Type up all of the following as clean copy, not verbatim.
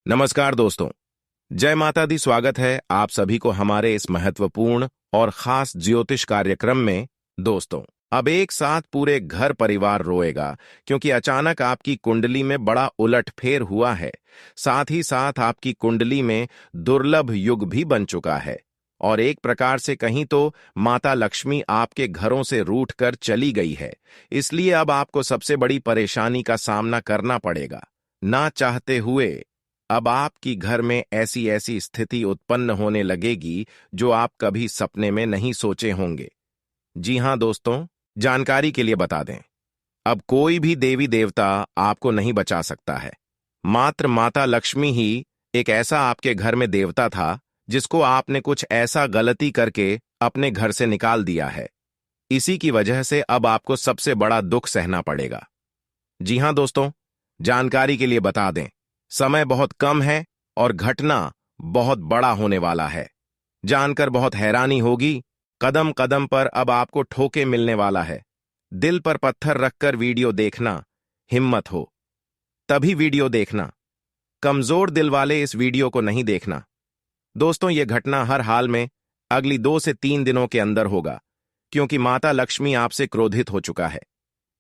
नमस्कार दोस्तों। जय माता दी। स्वागत है आप सभी को हमारे इस महत्वपूर्ण और खास ज्योतिष कार्यक्रम में। दोस्तों, अब एक साथ पूरे घर परिवार रोएगा क्योंकि अचानक आपकी कुंडली में बड़ा उलटफेर हुआ है। साथ ही साथ आपकी कुंडली में दुर्लभ युग भी बन चुका है और एक प्रकार से कहीं तो माता लक्ष्मी आपके घरों से रूठ कर चली गई है। इसलिए अब आपको सबसे बड़ी परेशानी का सामना करना पड़ेगा। ना चाहते हुए अब आपकी घर में ऐसी ऐसी स्थिति उत्पन्न होने लगेगी जो आप कभी सपने में नहीं सोचे होंगे। जी हां दोस्तों, जानकारी के लिए बता दें, अब कोई भी देवी देवता आपको नहीं बचा सकता है। मात्र माता लक्ष्मी ही एक ऐसा आपके घर में देवता था जिसको आपने कुछ ऐसा गलती करके अपने घर से निकाल दिया है। इसी की वजह से अब आपको सबसे बड़ा दुख सहना पड़ेगा। जी हां दोस्तों, जानकारी के लिए बता दें, समय बहुत कम है और घटना बहुत बड़ा होने वाला है। जानकर बहुत हैरानी होगी। कदम कदम पर अब आपको ठोके मिलने वाला है। दिल पर पत्थर रखकर वीडियो देखना, हिम्मत हो तभी वीडियो देखना। कमजोर दिल वाले इस वीडियो को नहीं देखना। दोस्तों, यह घटना हर हाल में अगली 2 से 3 दिनों के अंदर होगा क्योंकि माता लक्ष्मी आपसे क्रोधित हो चुका है।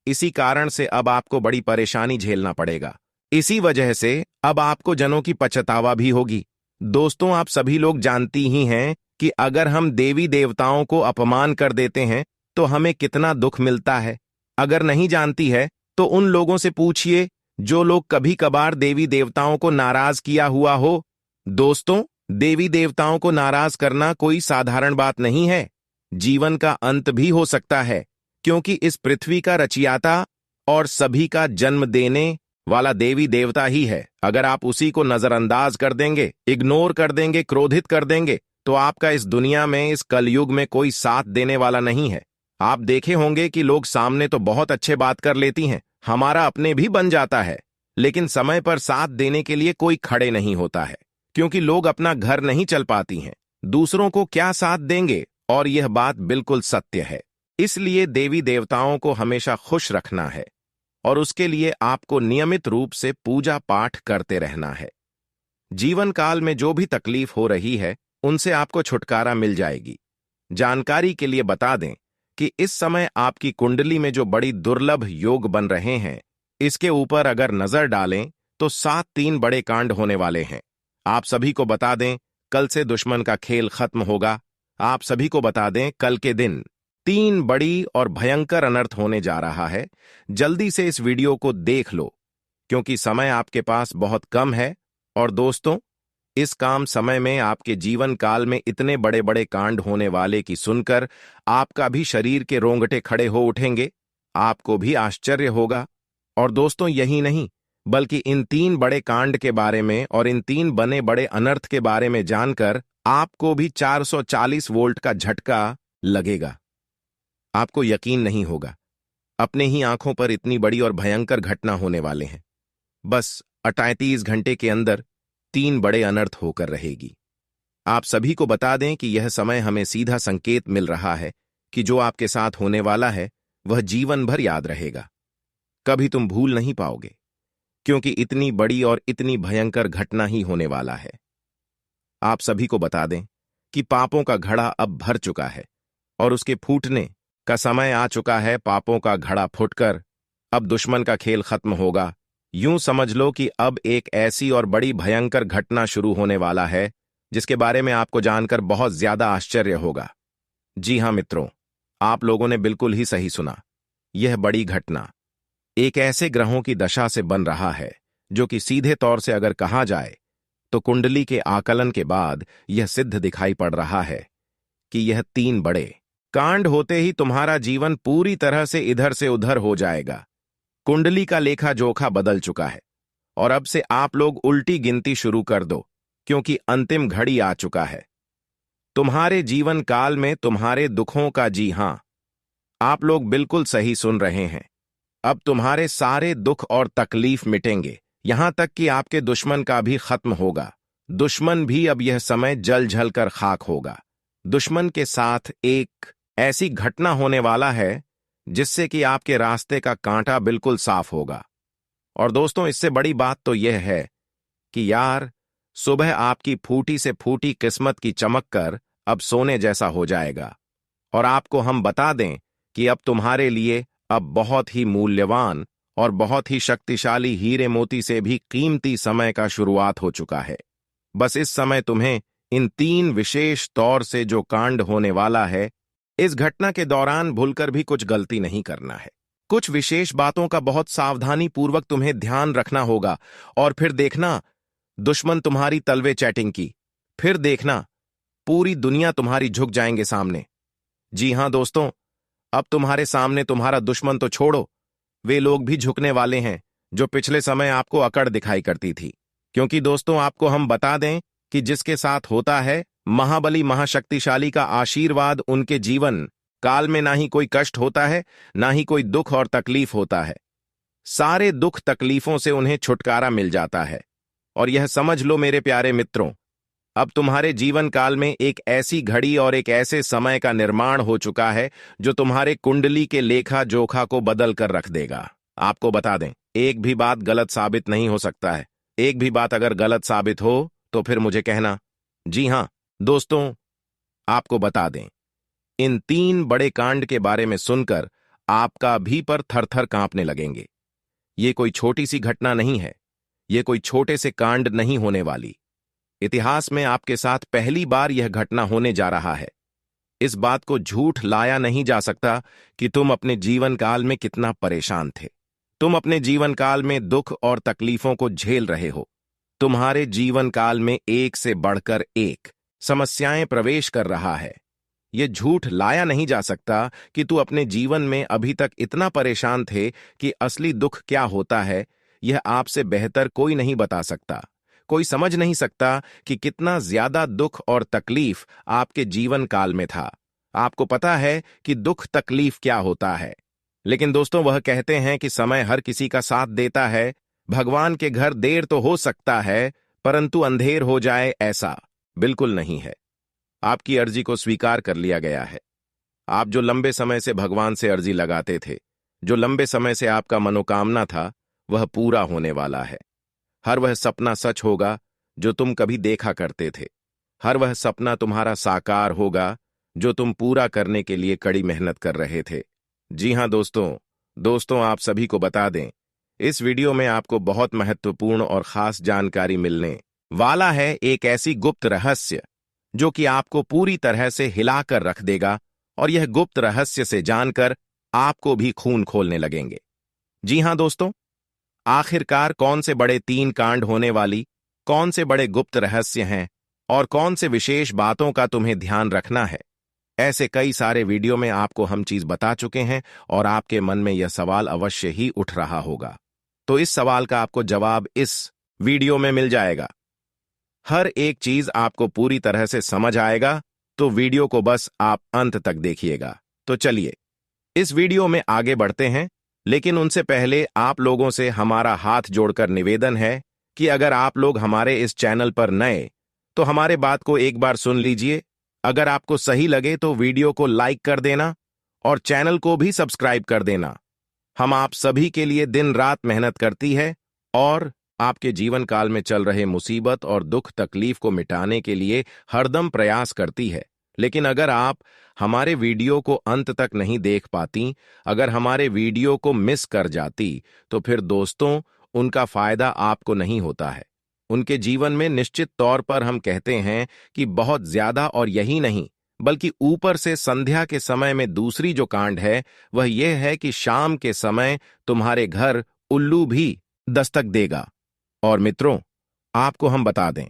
इसी कारण से अब आपको बड़ी परेशानी झेलना पड़ेगा। इसी वजह से अब आपको जनों की पछतावा भी होगी। दोस्तों, आप सभी लोग जानती ही हैं कि अगर हम देवी देवताओं को अपमान कर देते हैं तो हमें कितना दुख मिलता है। अगर नहीं जानती है तो उन लोगों से पूछिए जो लोग कभी कभार देवी देवताओं को नाराज किया हुआ हो। दोस्तों, देवी देवताओं को नाराज करना कोई साधारण बात नहीं है। जीवन का अंत भी हो सकता है क्योंकि इस पृथ्वी का रचियाता और सभी का जन्म देने वाला देवी देवता ही है। अगर आप उसी को नजरअंदाज कर देंगे, इग्नोर कर देंगे, क्रोधित कर देंगे तो आपका इस दुनिया में, इस कलयुग में कोई साथ देने वाला नहीं है। आप देखे होंगे कि लोग सामने तो बहुत अच्छे बात कर लेती हैं, हमारा अपने भी बन जाता है, लेकिन समय पर साथ देने के लिए कोई खड़े नहीं होता है क्योंकि लोग अपना घर नहीं चल पाती हैं। दूसरों को क्या साथ देंगे, और यह बात बिल्कुल सत्य है। इसलिए देवी देवताओं को हमेशा खुश रखना है और उसके लिए आपको नियमित रूप से पूजा पाठ करते रहना है। जीवन काल में जो भी तकलीफ हो रही है उनसे आपको छुटकारा मिल जाएगी। जानकारी के लिए बता दें कि इस समय आपकी कुंडली में जो बड़ी दुर्लभ योग बन रहे हैं, इसके ऊपर अगर नजर डालें तो 7 बड़े कांड होने वाले हैं। आप सभी को बता दें, कल से दुश्मन का खेल खत्म होगा। आप सभी को बता दें, कल के दिन 3 बड़ी और भयंकर अनर्थ होने जा रहा है। जल्दी से इस वीडियो को देख लो क्योंकि समय आपके पास बहुत कम है। और दोस्तों, इस काम समय में आपके जीवन काल में इतने बड़े बड़े कांड होने वाले की सुनकर आपका भी शरीर के रोंगटे खड़े हो उठेंगे। आपको भी आश्चर्य होगा। और दोस्तों, यही नहीं बल्कि इन 3 बड़े कांड के बारे में और इन 3 बने बड़े अनर्थ के बारे में जानकर आपको भी 440 वोल्ट का झटका लगेगा। आपको यकीन नहीं होगा, अपने ही आंखों पर इतनी बड़ी और भयंकर घटना होने वाले हैं। बस 38 घंटे के अंदर 3 बड़े अनर्थ होकर रहेगी। आप सभी को बता दें कि यह समय हमें सीधा संकेत मिल रहा है कि जो आपके साथ होने वाला है वह जीवन भर याद रहेगा। कभी तुम भूल नहीं पाओगे क्योंकि इतनी बड़ी और इतनी भयंकर घटना ही होने वाला है। आप सभी को बता दें कि पापों का घड़ा अब भर चुका है और उसके फूटने का समय आ चुका है। पापों का घड़ा फूटकर अब दुश्मन का खेल खत्म होगा। यूं समझ लो कि अब एक ऐसी और बड़ी भयंकर घटना शुरू होने वाला है जिसके बारे में आपको जानकर बहुत ज्यादा आश्चर्य होगा। जी हां मित्रों, आप लोगों ने बिल्कुल ही सही सुना। यह बड़ी घटना एक ऐसे ग्रहों की दशा से बन रहा है जो कि सीधे तौर से अगर कहा जाए तो कुंडली के आकलन के बाद यह सिद्ध दिखाई पड़ रहा है कि यह 3 बड़े कांड होते ही तुम्हारा जीवन पूरी तरह से इधर से उधर हो जाएगा। कुंडली का लेखा जोखा बदल चुका है और अब से आप लोग उल्टी गिनती शुरू कर दो क्योंकि अंतिम घड़ी आ चुका है। तुम्हारे जीवन काल में तुम्हारे दुखों का, जी हां, आप लोग बिल्कुल सही सुन रहे हैं, अब तुम्हारे सारे दुख और तकलीफ मिटेंगे। यहां तक कि आपके दुश्मन का भी खत्म होगा। दुश्मन भी अब यह समय जल जल कर खाक होगा। दुश्मन के साथ एक ऐसी घटना होने वाला है जिससे कि आपके रास्ते का कांटा बिल्कुल साफ होगा। और दोस्तों, इससे बड़ी बात तो यह है कि यार, सुबह आपकी फूटी से फूटी किस्मत की चमक कर अब सोने जैसा हो जाएगा। और आपको हम बता दें कि अब तुम्हारे लिए अब बहुत ही मूल्यवान और बहुत ही शक्तिशाली हीरे मोती से भी कीमती समय का शुरुआत हो चुका है। बस इस समय तुम्हें इन 3 विशेष तौर से जो कांड होने वाला है, इस घटना के दौरान भूलकर भी कुछ गलती नहीं करना है। कुछ विशेष बातों का बहुत सावधानी पूर्वक तुम्हें ध्यान रखना होगा। और फिर देखना, दुश्मन तुम्हारी तलवे चैटिंग की। फिर देखना, पूरी दुनिया तुम्हारी झुक जाएंगे सामने। जी हां दोस्तों, अब तुम्हारे सामने तुम्हारा दुश्मन तो छोड़ो, वे लोग भी झुकने वाले हैं जो पिछले समय आपको अकड़ दिखाई करती थी। क्योंकि दोस्तों, आपको हम बता दें कि जिसके साथ होता है महाबली महाशक्तिशाली का आशीर्वाद, उनके जीवन काल में ना ही कोई कष्ट होता है, ना ही कोई दुख और तकलीफ होता है। सारे दुख तकलीफों से उन्हें छुटकारा मिल जाता है। और यह समझ लो मेरे प्यारे मित्रों, अब तुम्हारे जीवन काल में एक ऐसी घड़ी और एक ऐसे समय का निर्माण हो चुका है जो तुम्हारे कुंडली के लेखा जोखा को बदल कर रख देगा। आपको बता दें, एक भी बात गलत साबित नहीं हो सकता है। एक भी बात अगर गलत साबित हो तो फिर मुझे कहना। जी हां दोस्तों, आपको बता दें, इन 3 बड़े कांड के बारे में सुनकर आपका भी पर थर-थर कांपने लगेंगे। ये कोई छोटी सी घटना नहीं है, ये कोई छोटे से कांड नहीं होने वाली। इतिहास में आपके साथ पहली बार यह घटना होने जा रहा है। इस बात को झूठ लाया नहीं जा सकता कि तुम अपने जीवन काल में कितना परेशान थे। तुम अपने जीवन काल में दुख और तकलीफों को झेल रहे हो। तुम्हारे जीवन काल में एक से बढ़कर एक समस्याएं प्रवेश कर रहा है। यह झूठ लाया नहीं जा सकता कि तू अपने जीवन में अभी तक इतना परेशान थे कि असली दुख क्या होता है, यह आपसे बेहतर कोई नहीं बता सकता। कोई समझ नहीं सकता कि कितना ज्यादा दुख और तकलीफ आपके जीवन काल में था। आपको पता है कि दुख तकलीफ क्या होता है। लेकिन दोस्तों, वह कहते हैं कि समय हर किसी का साथ देता है। भगवान के घर देर तो हो सकता है, परंतु अंधेर हो जाए ऐसा बिल्कुल नहीं है। आपकी अर्जी को स्वीकार कर लिया गया है। आप जो लंबे समय से भगवान से अर्जी लगाते थे, जो लंबे समय से आपका मनोकामना था, वह पूरा होने वाला है। हर वह सपना सच होगा जो तुम कभी देखा करते थे। हर वह सपना तुम्हारा साकार होगा जो तुम पूरा करने के लिए कड़ी मेहनत कर रहे थे। जी हां दोस्तों, आप सभी को बता दें, इस वीडियो में आपको बहुत महत्वपूर्ण और खास जानकारी मिलने वाला है। एक ऐसी गुप्त रहस्य जो कि आपको पूरी तरह से हिलाकर रख देगा। और यह गुप्त रहस्य से जानकर आपको भी खून खोलने लगेंगे। जी हां दोस्तों, आखिरकार कौन से बड़े 3 कांड होने वाली, कौन से बड़े गुप्त रहस्य हैं और कौन से विशेष बातों का तुम्हें ध्यान रखना है, ऐसे कई सारे वीडियो में आपको हम चीज बता चुके हैं। और आपके मन में यह सवाल अवश्य ही उठ रहा होगा, तो इस सवाल का आपको जवाब इस वीडियो में मिल जाएगा। हर एक चीज आपको पूरी तरह से समझ आएगा, तो वीडियो को बस आप अंत तक देखिएगा। तो चलिए इस वीडियो में आगे बढ़ते हैं। लेकिन उनसे पहले आप लोगों से हमारा हाथ जोड़कर निवेदन है कि अगर आप लोग हमारे इस चैनल पर नए, तो हमारे बात को एक बार सुन लीजिए। अगर आपको सही लगे तो वीडियो को लाइक कर देना और चैनल को भी सब्सक्राइब कर देना। हम आप सभी के लिए दिन रात मेहनत करती है और आपके जीवन काल में चल रहे मुसीबत और दुख तकलीफ को मिटाने के लिए हरदम प्रयास करती है। लेकिन अगर आप हमारे वीडियो को अंत तक नहीं देख पाती, अगर हमारे वीडियो को मिस कर जाती, तो फिर दोस्तों उनका फायदा आपको नहीं होता है। उनके जीवन में निश्चित तौर पर हम कहते हैं कि बहुत ज्यादा, और यही नहीं बल्कि ऊपर से संध्या के समय में दूसरी जो कांड है वह यह है कि शाम के समय तुम्हारे घर उल्लू भी दस्तक देगा। और मित्रों, आपको हम बता दें,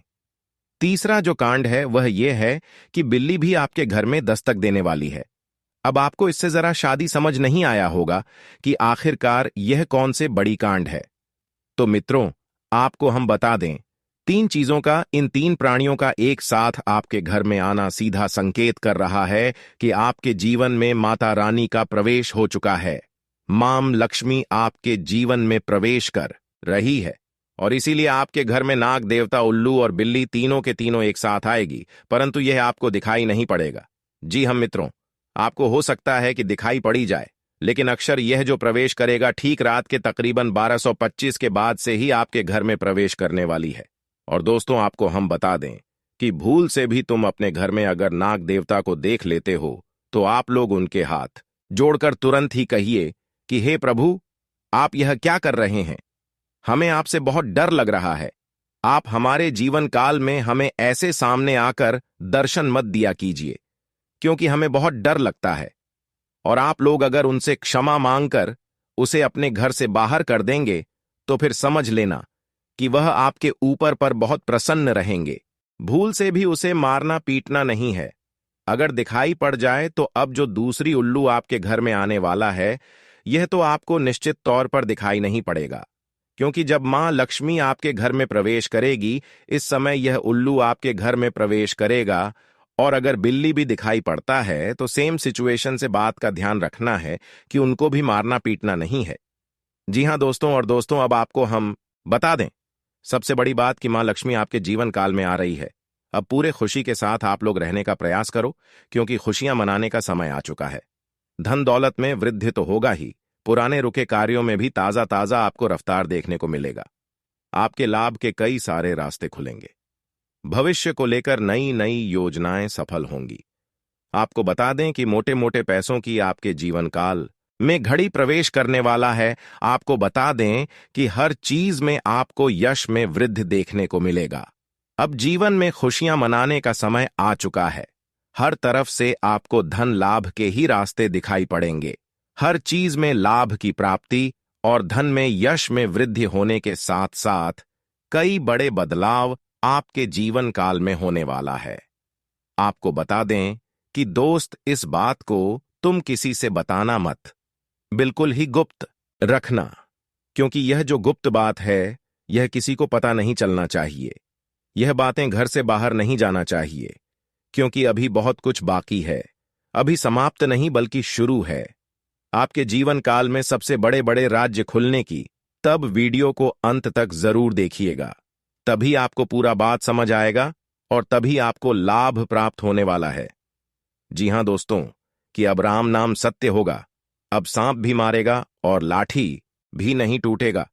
तीसरा जो कांड है वह यह है कि बिल्ली भी आपके घर में दस्तक देने वाली है। अब आपको इससे जरा शादी समझ नहीं आया होगा कि आखिरकार यह कौन से बड़ी कांड है। तो मित्रों, आपको हम बता दें, 3 चीजों का, इन 3 प्राणियों का एक साथ आपके घर में आना सीधा संकेत कर रहा है कि आपके जीवन में माता रानी का प्रवेश हो चुका है। मां लक्ष्मी आपके जीवन में प्रवेश कर रही है। और इसीलिए आपके घर में नाग देवता, उल्लू और बिल्ली तीनों के तीनों एक साथ आएगी, परंतु यह आपको दिखाई नहीं पड़ेगा। जी हम मित्रों, आपको हो सकता है कि दिखाई पड़ी जाए, लेकिन अक्षर यह जो प्रवेश करेगा ठीक रात के तकरीबन 1225 के बाद से ही आपके घर में प्रवेश करने वाली है। और दोस्तों, आपको हम बता दें कि भूल से भी तुम अपने घर में अगर नाग देवता को देख लेते हो तो आप लोग उनके हाथ जोड़कर तुरंत ही कहिए कि हे प्रभु, आप यह क्या कर रहे हैं? हमें आपसे बहुत डर लग रहा है। आप हमारे जीवन काल में हमें ऐसे सामने आकर दर्शन मत दिया कीजिए, क्योंकि हमें बहुत डर लगता है। और आप लोग अगर उनसे क्षमा मांगकर उसे अपने घर से बाहर कर देंगे तो फिर समझ लेना कि वह आपके ऊपर पर बहुत प्रसन्न रहेंगे। भूल से भी उसे मारना पीटना नहीं है। अगर दिखाई पड़ जाए तो अब जो दूसरी उल्लू आपके घर में आने वाला है, यह तो आपको निश्चित तौर पर दिखाई नहीं पड़ेगा, क्योंकि जब मां लक्ष्मी आपके घर में प्रवेश करेगी, इस समय यह उल्लू आपके घर में प्रवेश करेगा। और अगर बिल्ली भी दिखाई पड़ता है तो सेम सिचुएशन से बात का ध्यान रखना है कि उनको भी मारना पीटना नहीं है। जी हां दोस्तों, और दोस्तों अब आपको हम बता दें सबसे बड़ी बात कि मां लक्ष्मी आपके जीवन काल में आ रही है। अब पूरे खुशी के साथ आप लोग रहने का प्रयास करो, क्योंकि खुशियां मनाने का समय आ चुका है। धन दौलत में वृद्धि तो होगा ही, पुराने रुके कार्यों में भी ताजा ताजा आपको रफ्तार देखने को मिलेगा। आपके लाभ के कई सारे रास्ते खुलेंगे। भविष्य को लेकर नई नई योजनाएं सफल होंगी। आपको बता दें कि मोटे मोटे पैसों की आपके जीवन काल में घड़ी प्रवेश करने वाला है। आपको बता दें कि हर चीज में आपको यश में वृद्धि देखने को मिलेगा। अब जीवन में खुशियां मनाने का समय आ चुका है। हर तरफ से आपको धन लाभ के ही रास्ते दिखाई पड़ेंगे। हर चीज में लाभ की प्राप्ति और धन में यश में वृद्धि होने के साथ साथ कई बड़े बदलाव आपके जीवन काल में होने वाला है। आपको बता दें कि दोस्त, इस बात को तुम किसी से बताना मत, बिल्कुल ही गुप्त रखना, क्योंकि यह जो गुप्त बात है यह किसी को पता नहीं चलना चाहिए। यह बातें घर से बाहर नहीं जाना चाहिए, क्योंकि अभी बहुत कुछ बाकी है। अभी समाप्त नहीं बल्कि शुरू है। आपके जीवन काल में सबसे बड़े बड़े राज्य खुलने की, तब वीडियो को अंत तक जरूर देखिएगा। तभी आपको पूरा बात समझ आएगा और तभी आपको लाभ प्राप्त होने वाला है। जी हां दोस्तों, कि अब राम नाम सत्य होगा। अब सांप भी मारेगा और लाठी भी नहीं टूटेगा।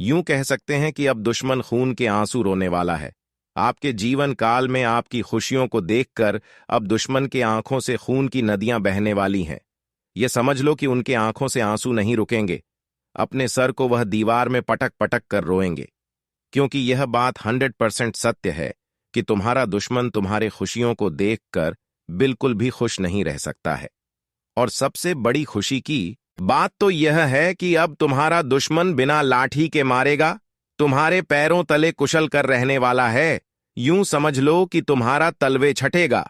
यूं कह सकते हैं कि अब दुश्मन खून के आंसू रोने वाला है। आपके जीवन काल में आपकी खुशियों को देखकर अब दुश्मन के आंखों से खून की नदियां बहने वाली हैं। यह समझ लो कि उनके आंखों से आंसू नहीं रुकेंगे। अपने सर को वह दीवार में पटक पटक कर रोएंगे, क्योंकि यह बात 100% सत्य है कि तुम्हारा दुश्मन तुम्हारे खुशियों को देखकर बिल्कुल भी खुश नहीं रह सकता है। और सबसे बड़ी खुशी की बात तो यह है कि अब तुम्हारा दुश्मन बिना लाठी के मारेगा तुम्हारे पैरों तले कुशल कर रहने वाला है। यूं समझ लो कि तुम्हारा तलवे छटेगा।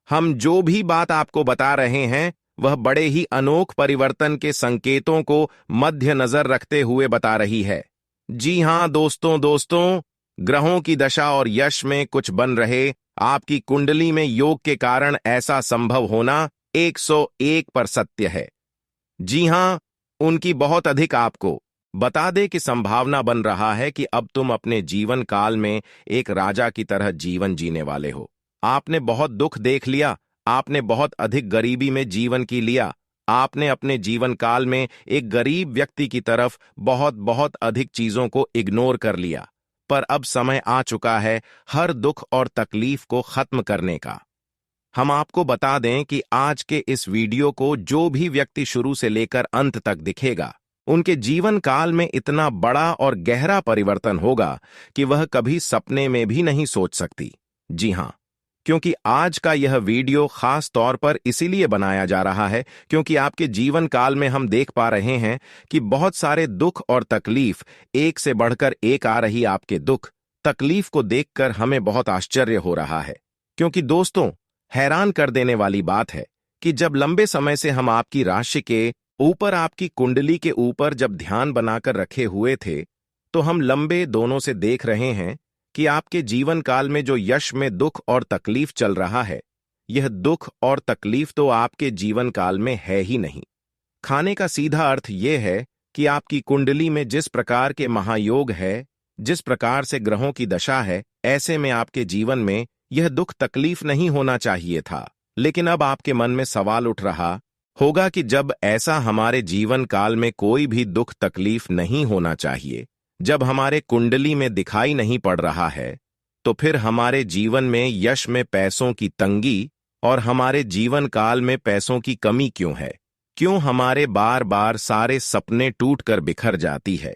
हम जो भी बात आपको बता रहे हैं वह बड़े ही अनोख परिवर्तन के संकेतों को मद्देनजर रखते हुए बता रही है। जी हां दोस्तों, ग्रहों की दशा और यश में कुछ बन रहे आपकी कुंडली में योग के कारण ऐसा संभव होना 101 पर सत्य है। जी हां, उनकी बहुत अधिक आपको बता दे कि संभावना बन रहा है कि अब तुम अपने जीवन काल में एक राजा की तरह जीवन जीने वाले हो। आपने बहुत दुख देख लिया, आपने बहुत अधिक गरीबी में जीवन की लिया, आपने अपने जीवन काल में एक गरीब व्यक्ति की तरफ बहुत बहुत अधिक चीजों को इग्नोर कर लिया। पर अब समय आ चुका है हर दुख और तकलीफ को खत्म करने का। हम आपको बता दें कि आज के इस वीडियो को जो भी व्यक्ति शुरू से लेकर अंत तक दिखेगा, उनके जीवन काल में इतना बड़ा और गहरा परिवर्तन होगा कि वह कभी सपने में भी नहीं सोच सकती। जी हां, क्योंकि आज का यह वीडियो खास तौर पर इसीलिए बनाया जा रहा है क्योंकि आपके जीवन काल में हम देख पा रहे हैं कि बहुत सारे दुख और तकलीफ एक से बढ़कर एक आ रही। आपके दुख तकलीफ को देखकर हमें बहुत आश्चर्य हो रहा है, क्योंकि दोस्तों, हैरान कर देने वाली बात है कि जब लंबे समय से हम आपकी राशि के ऊपर, आपकी कुंडली के ऊपर जब ध्यान बनाकर रखे हुए थे, तो हम लंबे दोनों से देख रहे हैं कि आपके जीवन काल में जो यश में दुख और तकलीफ चल रहा है, यह दुख और तकलीफ तो आपके जीवन काल में है ही नहीं। खाने का सीधा अर्थ यह है कि आपकी कुंडली में जिस प्रकार के महायोग है, जिस प्रकार से ग्रहों की दशा है, ऐसे में आपके जीवन में यह दुख तकलीफ नहीं होना चाहिए था। लेकिन अब आपके मन में सवाल उठ रहा होगा कि जब ऐसा हमारे जीवन काल में कोई भी दुख तकलीफ नहीं होना चाहिए, जब हमारे कुंडली में दिखाई नहीं पड़ रहा है, तो फिर हमारे जीवन में यश में पैसों की तंगी और हमारे जीवन काल में पैसों की कमी क्यों है? क्यों हमारे बार बार सारे सपने टूटकर बिखर जाती है?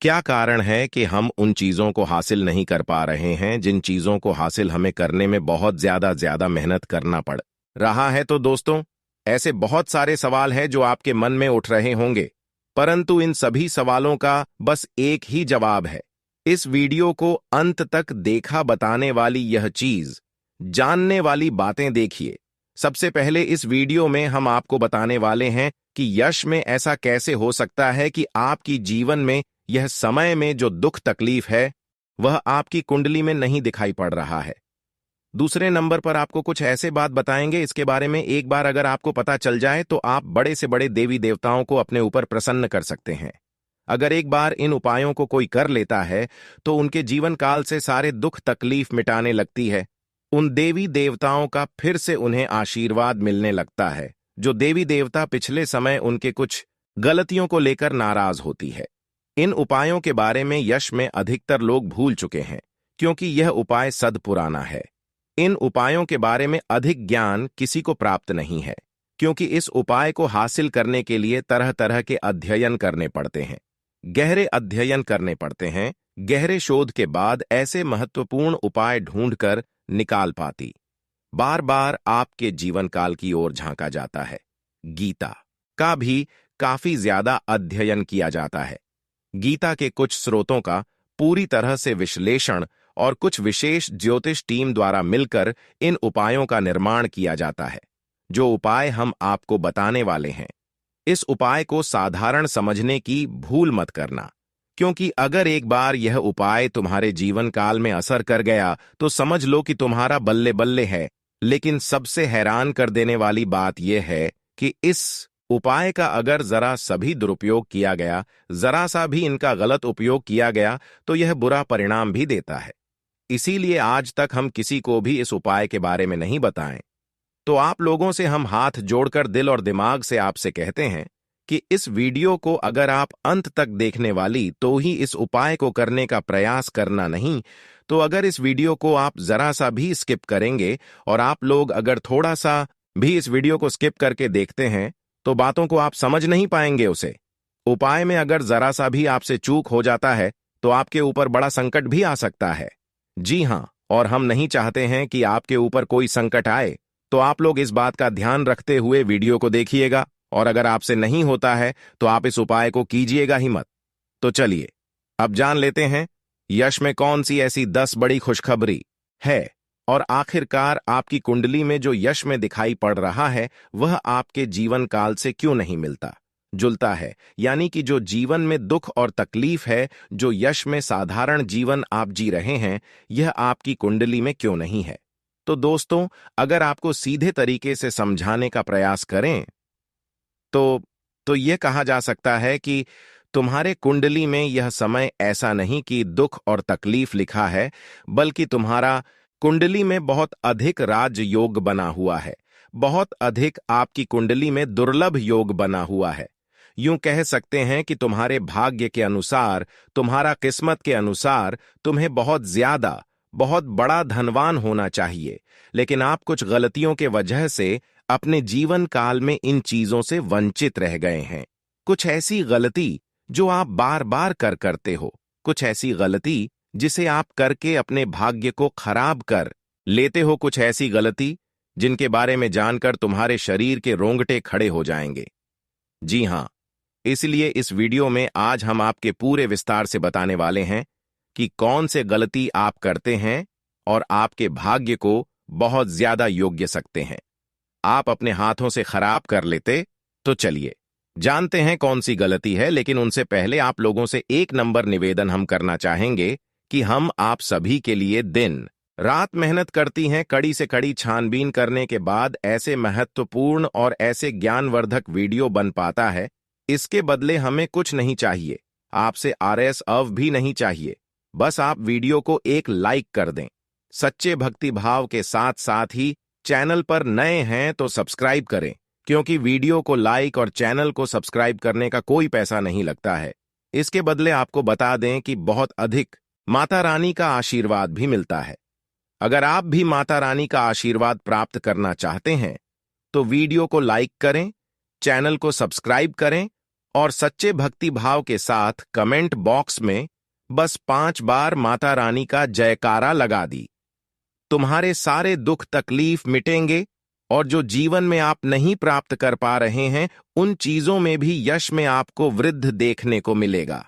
क्या कारण है कि हम उन चीजों को हासिल नहीं कर पा रहे हैं जिन चीजों को हासिल हमें करने में बहुत ज्यादा मेहनत करना पड़ रहा है? तो दोस्तों, ऐसे बहुत सारे सवाल हैं जो आपके मन में उठ रहे होंगे, परंतु इन सभी सवालों का बस एक ही जवाब है। इस वीडियो को अंत तक देखा बताने वाली यह चीज, जानने वाली बातें देखिए। सबसे पहले इस वीडियो में हम आपको बताने वाले हैं कि यश में ऐसा कैसे हो सकता है कि आपकी जीवन में यह समय में जो दुख तकलीफ है वह आपकी कुंडली में नहीं दिखाई पड़ रहा है। दूसरे नंबर पर आपको कुछ ऐसे बात बताएंगे, इसके बारे में एक बार अगर आपको पता चल जाए तो आप बड़े से बड़े देवी देवताओं को अपने ऊपर प्रसन्न कर सकते हैं। अगर एक बार इन उपायों को कोई कर लेता है तो उनके जीवन काल से सारे दुख तकलीफ मिटाने लगती है। उन देवी देवताओं का फिर से उन्हें आशीर्वाद मिलने लगता है, जो देवी देवता पिछले समय उनके कुछ गलतियों को लेकर नाराज होती है। इन उपायों के बारे में यश में अधिकतर लोग भूल चुके हैं, क्योंकि यह उपाय सद पुराना है। इन उपायों के बारे में अधिक ज्ञान किसी को प्राप्त नहीं है, क्योंकि इस उपाय को हासिल करने के लिए तरह तरह के अध्ययन करने पड़ते हैं, गहरे अध्ययन करने पड़ते हैं। गहरे शोध के बाद ऐसे महत्वपूर्ण उपाय ढूंढकर निकाल पाती बार बार आपके जीवन काल की ओर झांका जाता है। गीता का भी काफी ज्यादा अध्ययन किया जाता है। गीता के कुछ स्रोतों का पूरी तरह से विश्लेषण और कुछ विशेष ज्योतिष टीम द्वारा मिलकर इन उपायों का निर्माण किया जाता है। जो उपाय हम आपको बताने वाले हैं, इस उपाय को साधारण समझने की भूल मत करना, क्योंकि अगर एक बार यह उपाय तुम्हारे जीवन काल में असर कर गया तो समझ लो कि तुम्हारा बल्ले बल्ले है। लेकिन सबसे हैरान कर देने वाली बात यह है कि इस उपाय का अगर जरा सभी दुरुपयोग किया गया, जरा सा भी इनका गलत उपयोग किया गया, तो यह बुरा परिणाम भी देता है। इसीलिए आज तक हम किसी को भी इस उपाय के बारे में नहीं बताएं। तो आप लोगों से हम हाथ जोड़कर दिल और दिमाग से आपसे कहते हैं कि इस वीडियो को अगर आप अंत तक देखने वाली तो ही इस उपाय को करने का प्रयास करना, नहीं तो अगर इस वीडियो को आप जरा सा भी स्किप करेंगे और आप लोग अगर थोड़ा सा भी इस वीडियो को स्किप करके देखते हैं तो बातों को आप समझ नहीं पाएंगे। उसे उपाय में अगर जरा सा भी आपसे चूक हो जाता है तो आपके ऊपर बड़ा संकट भी आ सकता है। जी हां, और हम नहीं चाहते हैं कि आपके ऊपर कोई संकट आए, तो आप लोग इस बात का ध्यान रखते हुए वीडियो को देखिएगा, और अगर आपसे नहीं होता है तो आप इस उपाय को कीजिएगा ही मत। तो चलिए अब जान लेते हैं यश में कौन सी ऐसी 10 बड़ी खुशखबरी है, और आखिरकार आपकी कुंडली में जो यश में दिखाई पड़ रहा है वह आपके जीवन काल से क्यों नहीं मिलता जुलता है। यानी कि जो जीवन में दुख और तकलीफ है, जो यश में साधारण जीवन आप जी रहे हैं, यह आपकी कुंडली में क्यों नहीं है। तो दोस्तों, अगर आपको सीधे तरीके से समझाने का प्रयास करें तो यह कहा जा सकता है कि तुम्हारे कुंडली में यह समय ऐसा नहीं कि दुख और तकलीफ लिखा है, बल्कि तुम्हारा कुंडली में बहुत अधिक राजयोग बना हुआ है। बहुत अधिक आपकी कुंडली में दुर्लभ योग बना हुआ है। यूं कह सकते हैं कि तुम्हारे भाग्य के अनुसार, तुम्हारा किस्मत के अनुसार तुम्हें बहुत बड़ा धनवान होना चाहिए, लेकिन आप कुछ गलतियों के वजह से अपने जीवन काल में इन चीजों से वंचित रह गए हैं। कुछ ऐसी गलती जो आप बार बार करते हो, कुछ ऐसी गलती जिसे आप करके अपने भाग्य को खराब कर लेते हो, कुछ ऐसी गलती जिनके बारे में जानकर तुम्हारे शरीर के रोंगटे खड़े हो जाएंगे। जी हां, इसलिए इस वीडियो में आज हम आपके पूरे विस्तार से बताने वाले हैं कि कौन से गलती आप करते हैं और आपके भाग्य को बहुत ज्यादा योग्य सकते हैं आप अपने हाथों से खराब कर लेते। तो चलिए जानते हैं कौन सी गलती है, लेकिन उनसे पहले आप लोगों से एक नंबर निवेदन हम करना चाहेंगे कि हम आप सभी के लिए दिन रात मेहनत करती हैं, कड़ी से कड़ी छानबीन करने के बाद ऐसे महत्वपूर्ण और ऐसे ज्ञानवर्धक वीडियो बन पाता है। इसके बदले हमें कुछ नहीं चाहिए, आपसे RS अव भी नहीं चाहिए, बस आप वीडियो को एक लाइक कर दें। सच्चे भक्ति भाव के साथ साथ ही चैनल पर नए हैं तो सब्सक्राइब करें, क्योंकि वीडियो को लाइक और चैनल को सब्सक्राइब करने का कोई पैसा नहीं लगता है। इसके बदले आपको बता दें कि बहुत अधिक माता रानी का आशीर्वाद भी मिलता है। अगर आप भी माता रानी का आशीर्वाद प्राप्त करना चाहते हैं तो वीडियो को लाइक करें, चैनल को सब्सक्राइब करें और सच्चे भक्ति भाव के साथ कमेंट बॉक्स में बस 5 बार माता रानी का जयकारा लगा दी। तुम्हारे सारे दुख तकलीफ मिटेंगे और जो जीवन में आप नहीं प्राप्त कर पा रहे हैं उन चीजों में भी यश में आपको वृद्धि देखने को मिलेगा।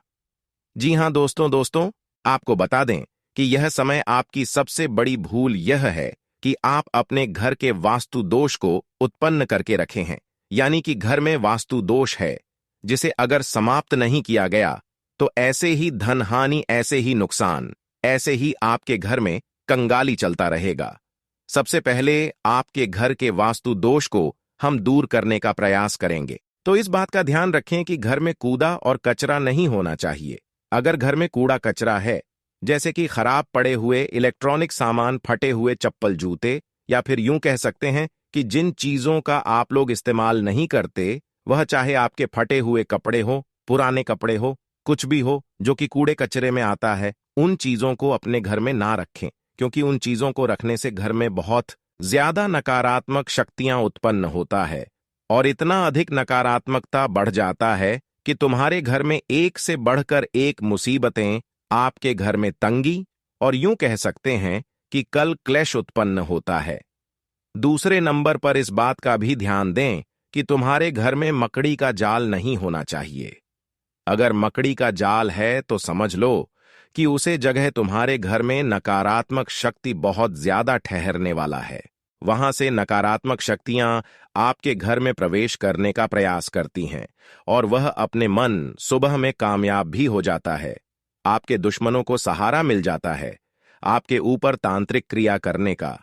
जी हां दोस्तों, आपको बता दें कि यह समय आपकी सबसे बड़ी भूल यह है कि आप अपने घर के वास्तु दोष को उत्पन्न करके रखे हैं। यानी कि घर में वास्तु दोष है जिसे अगर समाप्त नहीं किया गया तो ऐसे ही धन हानि, ऐसे ही नुकसान, ऐसे ही आपके घर में कंगाली चलता रहेगा। सबसे पहले आपके घर के वास्तु दोष को हम दूर करने का प्रयास करेंगे। तो इस बात का ध्यान रखें कि घर में कूड़ा और कचरा नहीं होना चाहिए। अगर घर में कूड़ा कचरा है, जैसे कि खराब पड़े हुए इलेक्ट्रॉनिक सामान, फटे हुए चप्पल जूते, या फिर यूं कह सकते हैं कि जिन चीजों का आप लोग इस्तेमाल नहीं करते, वह चाहे आपके फटे हुए कपड़े हो, पुराने कपड़े हो, कुछ भी हो जो कि कूड़े कचरे में आता है, उन चीजों को अपने घर में ना रखें, क्योंकि उन चीजों को रखने से घर में बहुत ज्यादा नकारात्मक शक्तियां उत्पन्न होता है और इतना अधिक नकारात्मकता बढ़ जाता है कि तुम्हारे घर में एक से बढ़कर एक मुसीबतें, आपके घर में तंगी और यूं कह सकते हैं कि कल क्लेश उत्पन्न होता है। दूसरे नंबर पर इस बात का भी ध्यान दें कि तुम्हारे घर में मकड़ी का जाल नहीं होना चाहिए। अगर मकड़ी का जाल है तो समझ लो कि उसे जगह तुम्हारे घर में नकारात्मक शक्ति बहुत ज्यादा ठहरने वाला है। वहां से नकारात्मक शक्तियां आपके घर में प्रवेश करने का प्रयास करती हैं और वह अपने मन सुबह में कामयाब भी हो जाता है। आपके दुश्मनों को सहारा मिल जाता है आपके ऊपर तांत्रिक क्रिया करने का।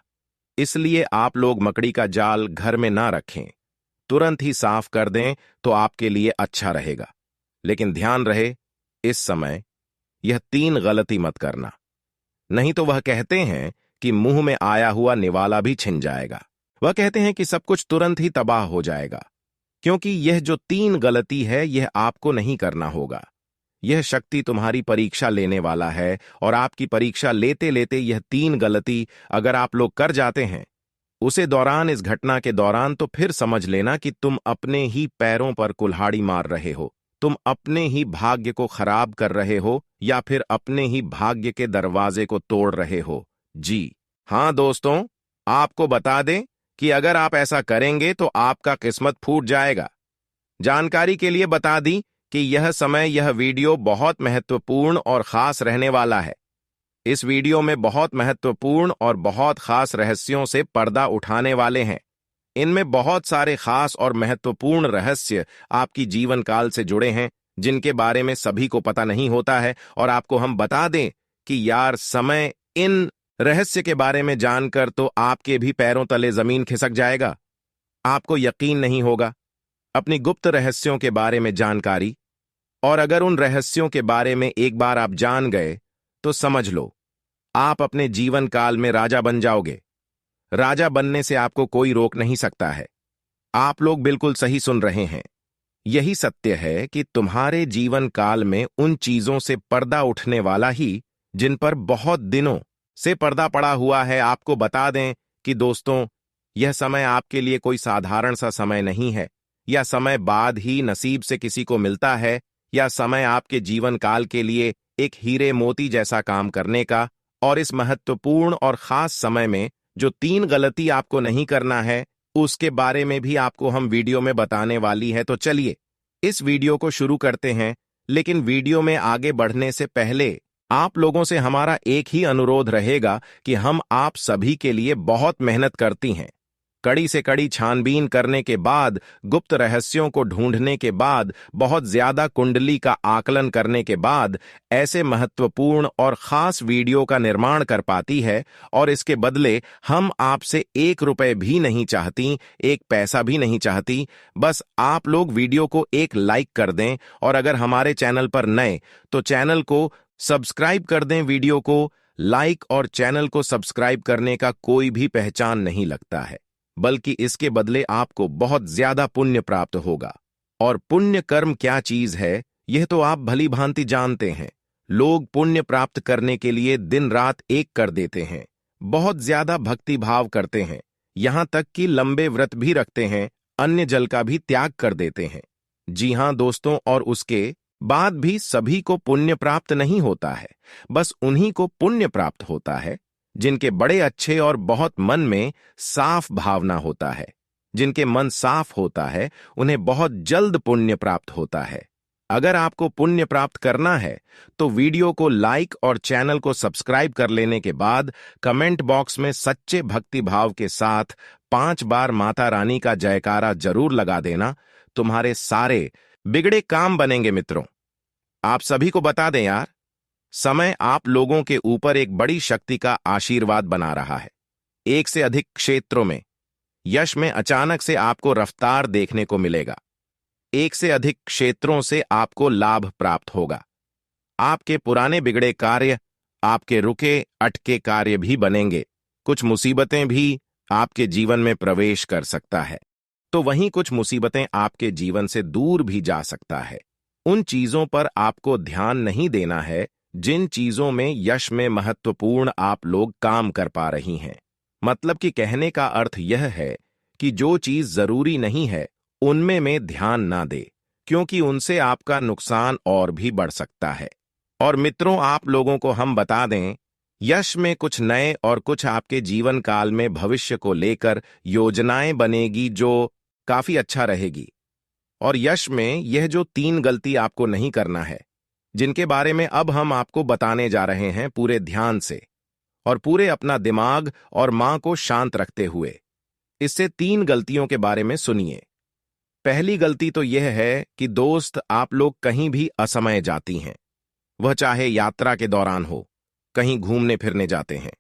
इसलिए आप लोग मकड़ी का जाल घर में ना रखें, तुरंत ही साफ कर दें तो आपके लिए अच्छा रहेगा। लेकिन ध्यान रहे, इस समय यह 3 गलती मत करना, नहीं तो वह कहते हैं कि मुंह में आया हुआ निवाला भी छिन जाएगा। वह कहते हैं कि सब कुछ तुरंत ही तबाह हो जाएगा, क्योंकि यह जो 3 गलती है यह आपको नहीं करना होगा। यह शक्ति तुम्हारी परीक्षा लेने वाला है और आपकी परीक्षा लेते लेते यह 3 गलती अगर आप लोग कर जाते हैं उसे दौरान, इस घटना के दौरान, तो फिर समझ लेना कि तुम अपने ही पैरों पर कुल्हाड़ी मार रहे हो, तुम अपने ही भाग्य को खराब कर रहे हो या फिर अपने ही भाग्य के दरवाजे को तोड़ रहे हो। जी हां दोस्तों, आपको बता दें कि अगर आप ऐसा करेंगे तो आपका किस्मत फूट जाएगा। जानकारी के लिए बता दी कि यह समय, यह वीडियो बहुत महत्वपूर्ण और खास रहने वाला है। इस वीडियो में बहुत महत्वपूर्ण और बहुत खास रहस्यों से पर्दा उठाने वाले हैं। इनमें बहुत सारे खास और महत्वपूर्ण रहस्य आपकी जीवन काल से जुड़े हैं जिनके बारे में सभी को पता नहीं होता है। और आपको हम बता दें कि यार, समय इन रहस्य के बारे में जानकर तो आपके भी पैरों तले जमीन खिसक जाएगा। आपको यकीन नहीं होगा अपनी गुप्त रहस्यों के बारे में जानकारी, और अगर उन रहस्यों के बारे में एक बार आप जान गए तो समझ लो आप अपने जीवन काल में राजा बन जाओगे। राजा बनने से आपको कोई रोक नहीं सकता है। आप लोग बिल्कुल सही सुन रहे हैं। यही सत्य है कि तुम्हारे जीवन काल में उन चीजों से पर्दा उठने वाला ही जिन पर बहुत दिनों से पर्दा पड़ा हुआ है। आपको बता दें कि दोस्तों, यह समय आपके लिए कोई साधारण सा समय नहीं है, या समय बाद ही नसीब से किसी को मिलता है, या समय आपके जीवन काल के लिए एक हीरे मोती जैसा काम करने का। और इस महत्वपूर्ण और खास समय में जो 3 गलती आपको नहीं करना है उसके बारे में भी आपको हम वीडियो में बताने वाली है। तो चलिए इस वीडियो को शुरू करते हैं। लेकिन वीडियो में आगे बढ़ने से पहले आप लोगों से हमारा एक ही अनुरोध रहेगा कि हम आप सभी के लिए बहुत मेहनत करती हैं। कड़ी से कड़ी छानबीन करने के बाद, गुप्त रहस्यों को ढूंढने के बाद, बहुत ज्यादा कुंडली का आकलन करने के बाद ऐसे महत्वपूर्ण और खास वीडियो का निर्माण कर पाती है। और इसके बदले हम आपसे 1 रुपए भी नहीं चाहती, 1 पैसा भी नहीं चाहती। बस आप लोग वीडियो को एक लाइक कर दें, और अगर हमारे चैनल पर नए तो चैनल को सब्सक्राइब कर दें। वीडियो को लाइक और चैनल को सब्सक्राइब करने का कोई भी पहचान नहीं लगता है, बल्कि इसके बदले आपको बहुत ज्यादा पुण्य प्राप्त होगा। और पुण्य कर्म क्या चीज है यह तो आप भली भांति जानते हैं। लोग पुण्य प्राप्त करने के लिए दिन रात एक कर देते हैं, बहुत ज्यादा भक्ति भाव करते हैं, यहां तक कि लंबे व्रत भी रखते हैं, अन्य जल का भी त्याग कर देते हैं। जी हां दोस्तों, और उसके बाद भी सभी को पुण्य प्राप्त नहीं होता है। बस उन्हीं को पुण्य प्राप्त होता है जिनके बड़े अच्छे और बहुत मन में साफ भावना होता है। जिनके मन साफ होता है उन्हें बहुत जल्द पुण्य प्राप्त होता है। अगर आपको पुण्य प्राप्त करना है तो वीडियो को लाइक और चैनल को सब्सक्राइब कर लेने के बाद कमेंट बॉक्स में सच्चे भक्ति भाव के साथ 5 बार माता रानी का जयकारा जरूर लगा देना। तुम्हारे सारे बिगड़े काम बनेंगे मित्रों। आप सभी को बता दें यार, समय आप लोगों के ऊपर एक बड़ी शक्ति का आशीर्वाद बना रहा है। एक से अधिक क्षेत्रों में यश में अचानक से आपको रफ्तार देखने को मिलेगा। एक से अधिक क्षेत्रों से आपको लाभ प्राप्त होगा। आपके पुराने बिगड़े कार्य, आपके रुके अटके कार्य भी बनेंगे। कुछ मुसीबतें भी आपके जीवन में प्रवेश कर सकता है, तो वहीं कुछ मुसीबतें आपके जीवन से दूर भी जा सकता है। उन चीजों पर आपको ध्यान नहीं देना है जिन चीजों में यश में महत्वपूर्ण आप लोग काम कर पा रही हैं। मतलब कि कहने का अर्थ यह है कि जो चीज जरूरी नहीं है उनमें में ध्यान ना दे, क्योंकि उनसे आपका नुकसान और भी बढ़ सकता है। और मित्रों, आप लोगों को हम बता दें, यश में कुछ नए और कुछ आपके जीवन काल में भविष्य को लेकर योजनाएं बनेगी जो काफी अच्छा रहेगी। और यश में यह जो 3 गलती आपको नहीं करना है, जिनके बारे में अब हम आपको बताने जा रहे हैं पूरे ध्यान से और पूरे अपना दिमाग और मां को शांत रखते हुए। इससे 3 गलतियों के बारे में सुनिए। पहली गलती तो यह है कि दोस्त, आप लोग कहीं भी असमय जाती हैं, वह चाहे यात्रा के दौरान हो, कहीं घूमने फिरने जाते हैं।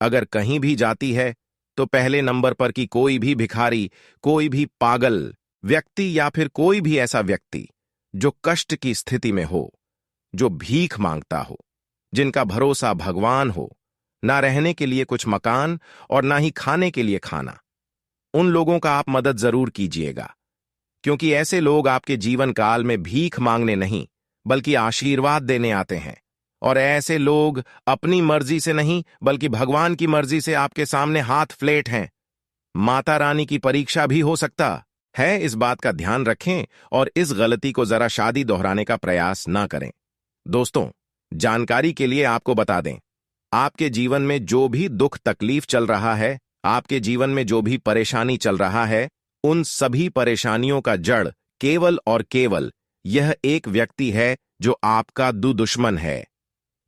अगर कहीं भी जाती है तो पहले नंबर पर कि कोई भी भिखारी, कोई भी पागल व्यक्ति या फिर कोई भी ऐसा व्यक्ति जो कष्ट की स्थिति में हो, जो भीख मांगता हो, जिनका भरोसा भगवान हो, ना रहने के लिए कुछ मकान और ना ही खाने के लिए खाना, उन लोगों का आप मदद जरूर कीजिएगा। क्योंकि ऐसे लोग आपके जीवन काल में भीख मांगने नहीं बल्कि आशीर्वाद देने आते हैं। और ऐसे लोग अपनी मर्जी से नहीं बल्कि भगवान की मर्जी से आपके सामने हाथ फ्लेट हैं। माता रानी की परीक्षा भी हो सकता है, इस बात का ध्यान रखें और इस गलती को जरा शादी दोहराने का प्रयास ना करें। दोस्तों, जानकारी के लिए आपको बता दें, आपके जीवन में जो भी दुख तकलीफ चल रहा है, आपके जीवन में जो भी परेशानी चल रहा है, उन सभी परेशानियों का जड़ केवल और केवल यह एक व्यक्ति है जो आपका दुश्मन है।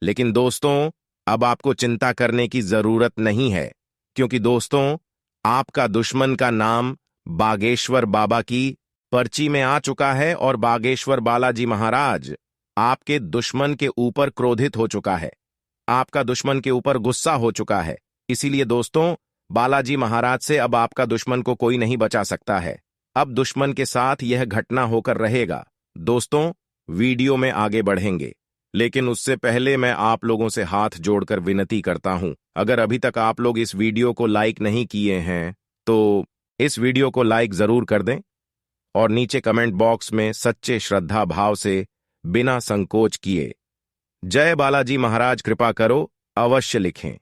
लेकिन दोस्तों, अब आपको चिंता करने की जरूरत नहीं है, क्योंकि दोस्तों, आपका दुश्मन का नाम बागेश्वर बाबा की पर्ची में आ चुका है और बागेश्वर बालाजी महाराज आपके दुश्मन के ऊपर क्रोधित हो चुका है, आपका दुश्मन के ऊपर गुस्सा हो चुका है। इसीलिए दोस्तों, बालाजी महाराज से अब आपका दुश्मन को कोई नहीं बचा सकता है। अब दुश्मन के साथ यह घटना होकर रहेगा। दोस्तों, वीडियो में आगे बढ़ेंगे, लेकिन उससे पहले मैं आप लोगों से हाथ जोड़कर विनती करता हूं, अगर अभी तक आप लोग इस वीडियो को लाइक नहीं किए हैं तो इस वीडियो को लाइक जरूर कर दें और नीचे कमेंट बॉक्स में सच्चे श्रद्धा भाव से बिना संकोच किए जय बालाजी महाराज कृपा करो अवश्य लिखें।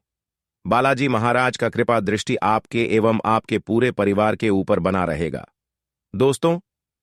बालाजी महाराज का कृपा दृष्टि आपके एवं आपके पूरे परिवार के ऊपर बना रहेगा। दोस्तों,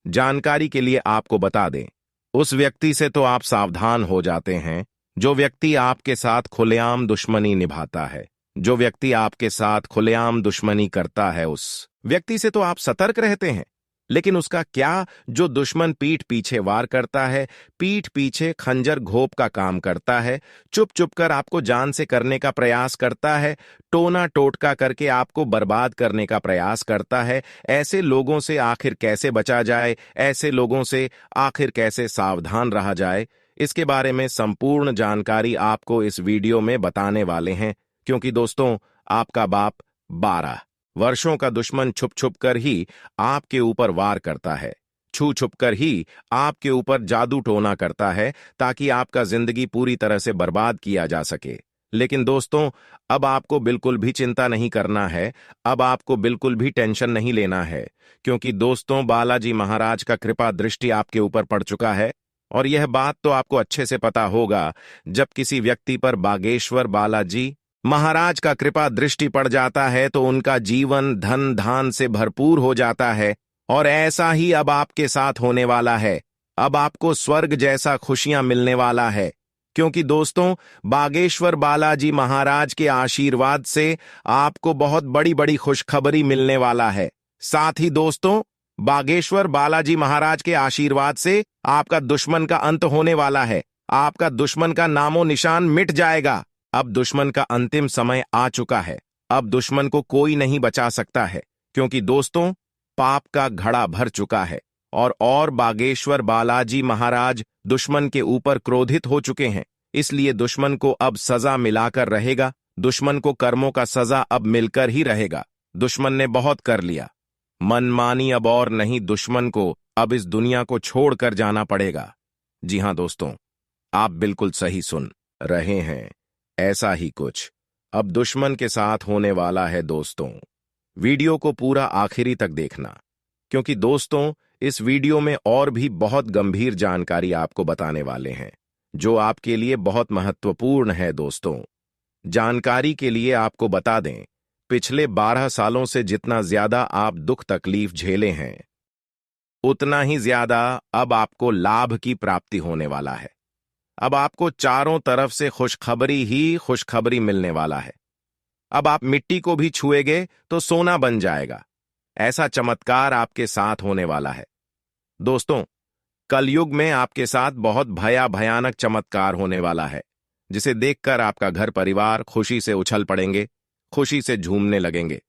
जानकारी के लिए आपको बता दें, उस व्यक्ति से तो आप सावधान हो जाते हैं जो व्यक्ति आपके साथ खुलेआम दुश्मनी निभाता है। जो व्यक्ति आपके साथ खुलेआम दुश्मनी करता है, उस व्यक्ति से तो आप सतर्क रहते हैं। लेकिन उसका क्या जो दुश्मन पीठ पीछे वार करता है, पीठ पीछे खंजर घोप का काम करता है, चुप चुप कर आपको जान से करने का प्रयास करता है, टोना टोटका करके आपको बर्बाद करने का प्रयास करता है, ऐसे लोगों से आखिर कैसे बचा जाए, ऐसे लोगों से आखिर कैसे सावधान रहा जाए, इसके बारे में संपूर्ण जानकारी आपको इस वीडियो में बताने वाले हैं। क्योंकि दोस्तों, आपका बाप 12 वर्षों का दुश्मन छुप छुप कर ही आपके ऊपर वार करता है, छू छुप कर ही आपके ऊपर जादू टोना करता है ताकि आपका जिंदगी पूरी तरह से बर्बाद किया जा सके। लेकिन दोस्तों, अब आपको बिल्कुल भी चिंता नहीं करना है, अब आपको बिल्कुल भी टेंशन नहीं लेना है, क्योंकि दोस्तों, बालाजी महाराज का कृपा दृष्टि आपके ऊपर पड़ चुका है। और यह बात तो आपको अच्छे से पता होगा, जब किसी व्यक्ति पर बागेश्वर बालाजी महाराज का कृपा दृष्टि पड़ जाता है तो उनका जीवन धन धान से भरपूर हो जाता है। और ऐसा ही अब आपके साथ होने वाला है। अब आपको स्वर्ग जैसा खुशियां मिलने वाला है, क्योंकि दोस्तों बागेश्वर बालाजी महाराज के आशीर्वाद से आपको बहुत बड़ी बड़ी खुशखबरी मिलने वाला है। साथ ही दोस्तों बागेश्वर बालाजी महाराज के आशीर्वाद से आपका दुश्मन का अंत होने वाला है। आपका दुश्मन का नामो निशान मिट जाएगा। अब दुश्मन का अंतिम समय आ चुका है। अब दुश्मन को कोई नहीं बचा सकता है, क्योंकि दोस्तों पाप का घड़ा भर चुका है और बागेश्वर बालाजी महाराज दुश्मन के ऊपर क्रोधित हो चुके हैं। इसलिए दुश्मन को अब सजा मिलाकर रहेगा। दुश्मन को कर्मों का सजा अब मिलकर ही रहेगा। दुश्मन ने बहुत कर लिया, मनमानी अब और नहीं। दुश्मन को अब इस दुनिया को छोड़कर जाना पड़ेगा। जी हां दोस्तों, आप बिल्कुल सही सुन रहे हैं, ऐसा ही कुछ अब दुश्मन के साथ होने वाला है। दोस्तों वीडियो को पूरा आखिरी तक देखना, क्योंकि दोस्तों इस वीडियो में और भी बहुत गंभीर जानकारी आपको बताने वाले हैं, जो आपके लिए बहुत महत्वपूर्ण है। दोस्तों जानकारी के लिए आपको बता दें, पिछले 12 सालों से जितना ज्यादा आप दुख तकलीफ झेले हैं, उतना ही ज्यादा अब आपको लाभ की प्राप्ति होने वाला है। अब आपको चारों तरफ से खुशखबरी ही खुशखबरी मिलने वाला है। अब आप मिट्टी को भी छुएंगे तो सोना बन जाएगा। ऐसा चमत्कार आपके साथ होने वाला है। दोस्तों कलयुग में आपके साथ बहुत भयानक चमत्कार होने वाला है, जिसे देखकर आपका घर परिवार खुशी से उछल पड़ेंगे, खुशी से झूमने लगेंगे।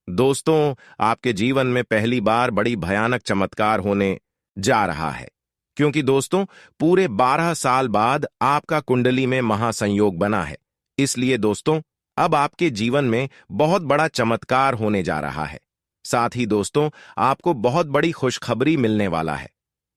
दोस्तों आपके जीवन में पहली बार बड़ी भयानक चमत्कार होने जा रहा है, क्योंकि दोस्तों पूरे 12 साल बाद आपका कुंडली में महासंयोग बना है। इसलिए दोस्तों अब आपके जीवन में बहुत बड़ा चमत्कार होने जा रहा है। साथ ही दोस्तों आपको बहुत बड़ी खुशखबरी मिलने वाला है।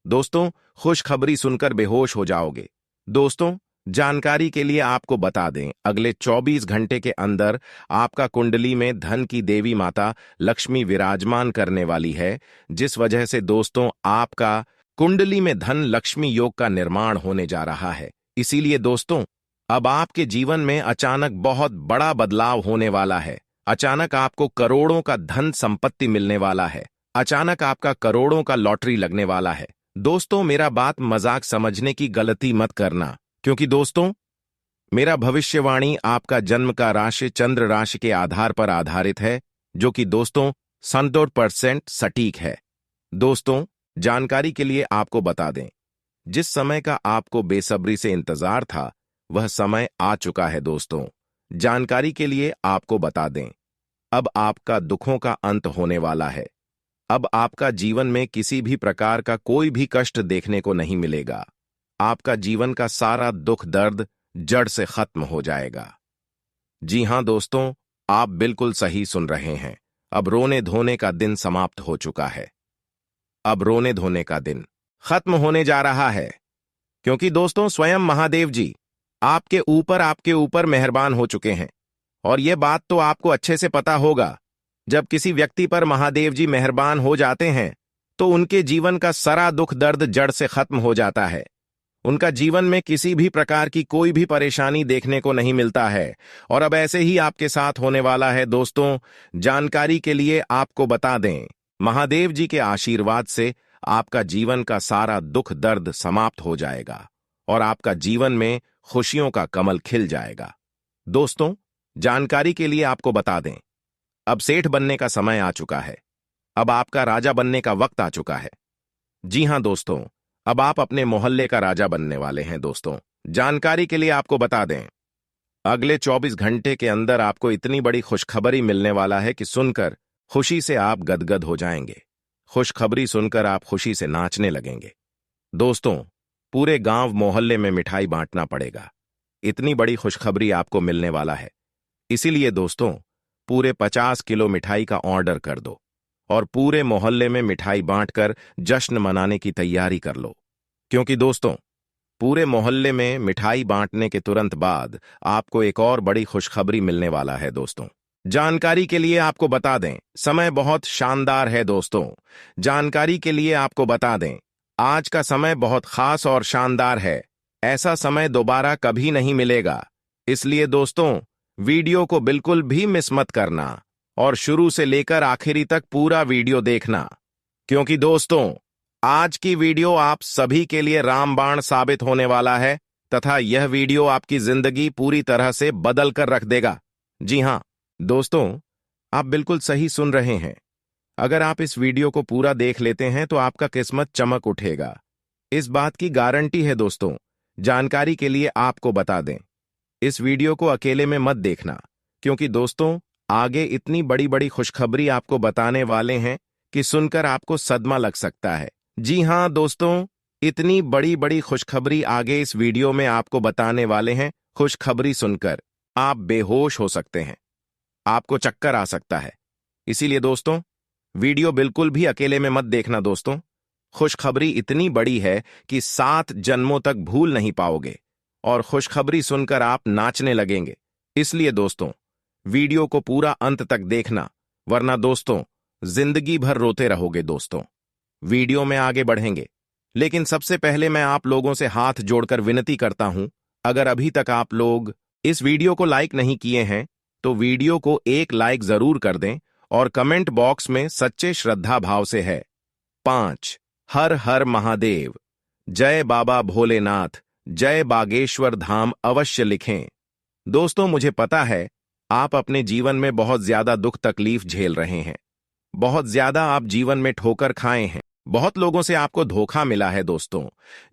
दोस्तों खुशखबरी सुनकर बेहोश हो जाओगे। दोस्तों जानकारी के लिए आपको बता दें, अगले 24 घंटे के अंदर आपका कुंडली में धन की देवी माता लक्ष्मी विराजमान करने वाली है, जिस वजह से दोस्तों आपका कुंडली में धन लक्ष्मी योग का निर्माण होने जा रहा है। इसीलिए दोस्तों अब आपके जीवन में अचानक बहुत बड़ा बदलाव होने वाला है। अचानक आपको करोड़ों का धन संपत्ति मिलने वाला है। अचानक आपका करोड़ों का लॉटरी लगने वाला है। दोस्तों मेरा बात मजाक समझने की गलती मत करना, क्योंकि दोस्तों मेरा भविष्यवाणी आपका जन्म का राशि चंद्र राशि के आधार पर आधारित है, जो कि दोस्तों 100% सटीक है। दोस्तों जानकारी के लिए आपको बता दें, जिस समय का आपको बेसब्री से इंतजार था वह समय आ चुका है। दोस्तों जानकारी के लिए आपको बता दें, अब आपका दुखों का अंत होने वाला है। अब आपका जीवन में किसी भी प्रकार का कोई भी कष्ट देखने को नहीं मिलेगा। आपका जीवन का सारा दुख दर्द जड़ से खत्म हो जाएगा। जी हां दोस्तों, आप बिल्कुल सही सुन रहे हैं। अब रोने धोने का दिन समाप्त हो चुका है। अब रोने धोने का दिन खत्म होने जा रहा है, क्योंकि दोस्तों स्वयं महादेव जी आपके ऊपर मेहरबान हो चुके हैं। और यह बात तो आपको अच्छे से पता होगा, जब किसी व्यक्ति पर महादेव जी मेहरबान हो जाते हैं तो उनके जीवन का सारा दुख दर्द जड़ से खत्म हो जाता है। उनका जीवन में किसी भी प्रकार की कोई भी परेशानी देखने को नहीं मिलता है। और अब ऐसे ही आपके साथ होने वाला है। दोस्तों जानकारी के लिए आपको बता दें, महादेव जी के आशीर्वाद से आपका जीवन का सारा दुख दर्द समाप्त हो जाएगा और आपका जीवन में खुशियों का कमल खिल जाएगा। दोस्तों जानकारी के लिए आपको बता दें, अब सेठ बनने का समय आ चुका है। अब आपका राजा बनने का वक्त आ चुका है। जी हां दोस्तों, अब आप अपने मोहल्ले का राजा बनने वाले हैं। दोस्तों जानकारी के लिए आपको बता दें, अगले 24 घंटे के अंदर आपको इतनी बड़ी खुशखबरी मिलने वाला है कि सुनकर खुशी से आप गदगद हो जाएंगे। खुशखबरी सुनकर आप खुशी से नाचने लगेंगे। दोस्तों पूरे गांव मोहल्ले में मिठाई बांटना पड़ेगा। इतनी बड़ी खुशखबरी आपको मिलने वाला है। इसीलिए दोस्तों पूरे 50 किलो मिठाई का ऑर्डर कर दो और पूरे मोहल्ले में मिठाई बांटकर जश्न मनाने की तैयारी कर लो, क्योंकि दोस्तों पूरे मोहल्ले में मिठाई बांटने के तुरंत बाद आपको एक और बड़ी खुशखबरी मिलने वाला है। दोस्तों जानकारी के लिए आपको बता दें, समय बहुत शानदार है। दोस्तों जानकारी के लिए आपको बता दें, आज का समय बहुत खास और शानदार है। ऐसा समय दोबारा कभी नहीं मिलेगा। इसलिए दोस्तों वीडियो को बिल्कुल भी मिस मत करना और शुरू से लेकर आखिरी तक पूरा वीडियो देखना, क्योंकि दोस्तों आज की वीडियो आप सभी के लिए रामबाण साबित होने वाला है तथा यह वीडियो आपकी जिंदगी पूरी तरह से बदल कर रख देगा। जी हां दोस्तों, आप बिल्कुल सही सुन रहे हैं। अगर आप इस वीडियो को पूरा देख लेते हैं तो आपका किस्मत चमक उठेगा, इस बात की गारंटी है दोस्तों। जानकारी के लिए आपको बता दें, इस वीडियो को अकेले में मत देखना, क्योंकि दोस्तों आगे इतनी बड़ी बड़ी खुशखबरी आपको बताने वाले हैं कि सुनकर आपको सदमा लग सकता है। जी हां दोस्तों, इतनी बड़ी बड़ी खुशखबरी आगे इस वीडियो में आपको बताने वाले हैं। खुशखबरी सुनकर आप बेहोश हो सकते हैं, आपको चक्कर आ सकता है। इसीलिए दोस्तों वीडियो बिल्कुल भी अकेले में मत देखना दोस्तों। खुशखबरी इतनी बड़ी है कि 7 जन्मों तक भूल नहीं पाओगे और खुशखबरी सुनकर आप नाचने लगेंगे। इसलिए दोस्तों वीडियो को पूरा अंत तक देखना, वरना दोस्तों जिंदगी भर रोते रहोगे। दोस्तों वीडियो में आगे बढ़ेंगे, लेकिन सबसे पहले मैं आप लोगों से हाथ जोड़कर विनती करता हूं, अगर अभी तक आप लोग इस वीडियो को लाइक नहीं किए हैं तो वीडियो को एक लाइक जरूर कर दें और कमेंट बॉक्स में सच्चे श्रद्धा भाव से है 5 हर हर महादेव, जय बाबा भोलेनाथ, जय बागेश्वर धाम अवश्य लिखें। दोस्तों मुझे पता है आप अपने जीवन में बहुत ज्यादा दुख तकलीफ झेल रहे हैं, बहुत ज्यादा आप जीवन में ठोकर खाए हैं, बहुत लोगों से आपको धोखा मिला है। दोस्तों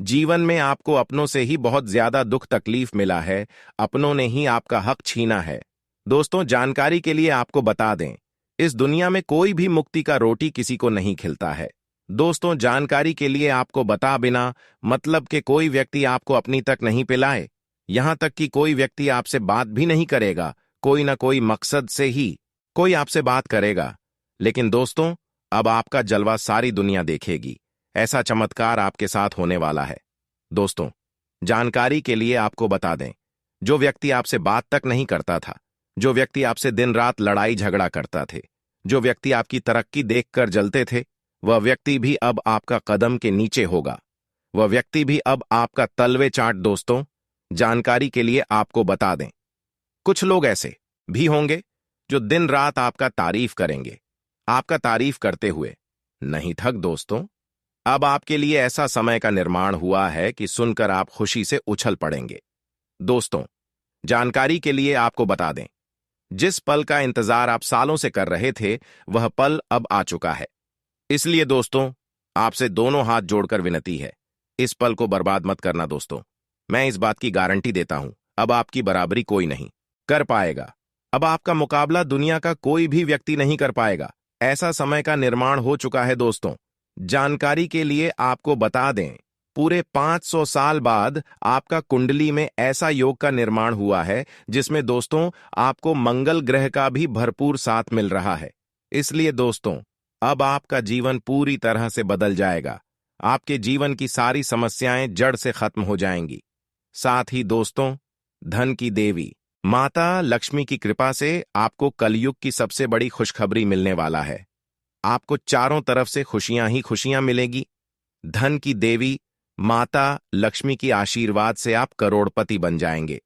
जीवन में आपको अपनों से ही बहुत ज्यादा दुख तकलीफ मिला है, अपनों ने ही आपका हक छीना है। दोस्तों जानकारी के लिए आपको बता दें, इस दुनिया में कोई भी मुक्ति का रोटी किसी को नहीं खिलता है। दोस्तों जानकारी के लिए आपको बता बिना मतलब कि कोई व्यक्ति आपको अपनी तक नहीं पिलाए, यहां तक कि कोई व्यक्ति आपसे बात भी नहीं करेगा, कोई ना कोई मकसद से ही कोई आपसे बात करेगा। लेकिन दोस्तों अब आपका जलवा सारी दुनिया देखेगी, ऐसा चमत्कार आपके साथ होने वाला है। दोस्तों जानकारी के लिए आपको बता दें, जो व्यक्ति आपसे बात तक नहीं करता था, जो व्यक्ति आपसे दिन रात लड़ाई झगड़ा करता थे, जो व्यक्ति आपकी तरक्की देखकर जलते थे, वह व्यक्ति भी अब आपका कदम के नीचे होगा, वह व्यक्ति भी अब आपका तलवे चाट। दोस्तों जानकारी के लिए आपको बता दें, कुछ लोग ऐसे भी होंगे जो दिन रात आपका तारीफ करेंगे, आपका तारीफ करते हुए नहीं थक। दोस्तों अब आपके लिए ऐसा समय का निर्माण हुआ है कि सुनकर आप खुशी से उछल पड़ेंगे। दोस्तों जानकारी के लिए आपको बता दें, जिस पल का इंतजार आप सालों से कर रहे थे वह पल अब आ चुका है। इसलिए दोस्तों आपसे दोनों हाथ जोड़कर विनती है, इस पल को बर्बाद मत करना। दोस्तों मैं इस बात की गारंटी देता हूं, अब आपकी बराबरी कोई नहीं कर पाएगा, अब आपका मुकाबला दुनिया का कोई भी व्यक्ति नहीं कर पाएगा। ऐसा समय का निर्माण हो चुका है। दोस्तों जानकारी के लिए आपको बता दें, पूरे 500 साल बाद आपका कुंडली में ऐसा योग का निर्माण हुआ है जिसमें दोस्तों आपको मंगल ग्रह का भी भरपूर साथ मिल रहा है। इसलिए दोस्तों अब आपका जीवन पूरी तरह से बदल जाएगा, आपके जीवन की सारी समस्याएं जड़ से खत्म हो जाएंगी। साथ ही दोस्तों धन की देवी माता लक्ष्मी की कृपा से आपको कलयुग की सबसे बड़ी खुशखबरी मिलने वाला है। आपको चारों तरफ से खुशियां ही खुशियां मिलेगी। धन की देवी माता लक्ष्मी की आशीर्वाद से आप करोड़पति बन जाएंगे,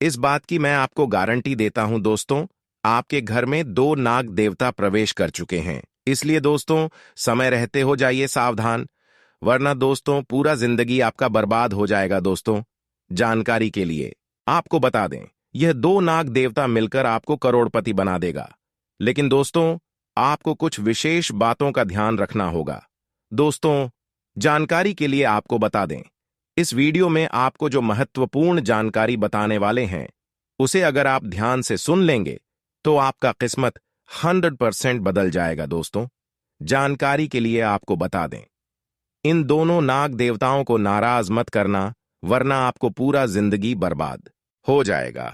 इस बात की मैं आपको गारंटी देता हूं। दोस्तों आपके घर में 2 नाग देवता प्रवेश कर चुके हैं, इसलिए दोस्तों समय रहते हो जाइए सावधान, वरना दोस्तों पूरा जिंदगी आपका बर्बाद हो जाएगा। दोस्तों जानकारी के लिए आपको बता दें, यह 2 नाग देवता मिलकर आपको करोड़पति बना देगा, लेकिन दोस्तों आपको कुछ विशेष बातों का ध्यान रखना होगा। दोस्तों जानकारी के लिए आपको बता दें, इस वीडियो में आपको जो महत्वपूर्ण जानकारी बताने वाले हैं उसे अगर आप ध्यान से सुन लेंगे तो आपका किस्मत 100% बदल जाएगा। दोस्तों जानकारी के लिए आपको बता दें, इन दोनों नाग देवताओं को नाराज मत करना, वरना आपको पूरा जिंदगी बर्बाद हो जाएगा।